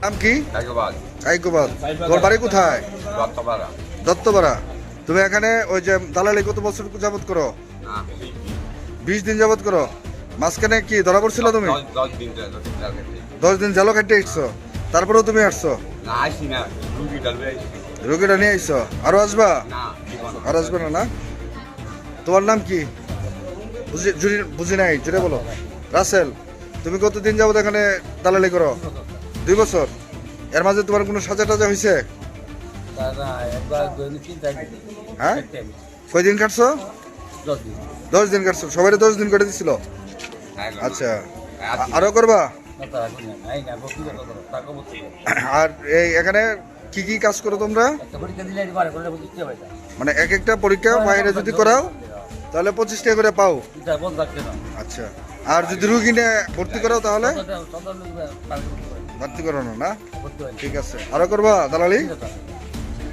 নাম কি? কাইকোবাদ। তোর বাড়ি কোথায়? দত্তপাড়া। তুমি এখানে ওই যে দালালি কত বছর যাবত করো? 20 দিন যাবত করো। মাঝখানে কি ধরা পড়ছিল তুমি? 10 দিন জালো খাইতে আসছো, তারপরেও তুমি আসছো? রুগীটা নিয়ে আসছো, আরো আসবা? আর আসবে না? না, তোমার নাম কি? বুঝি নাই, জুড়ে বলো। রাসেল। তুমি কতদিন যাবত এখানে দালালি করো? 2 বছর। এর মাঝে তোমার কোনো সাজা টাজা হয়েছে? হ্যাঁ, কয়দিন কাটছো? 10 দিন কাটছো। সবাই 10 দিন কেটে দিছিল? আচ্ছা, আরো করবা? আর এই এখানে কি কি কাজ করো তোমরা? মানে এক একটা পরীক্ষা বাইরে যদি করাও তাহলে 25 টাকা করে পাও? আচ্ছা, আর যদি রুগী নিয়ে ভর্তি করাও তাহলে? ভর্তি করো না? ঠিক আছে, আরো করবা দালালি?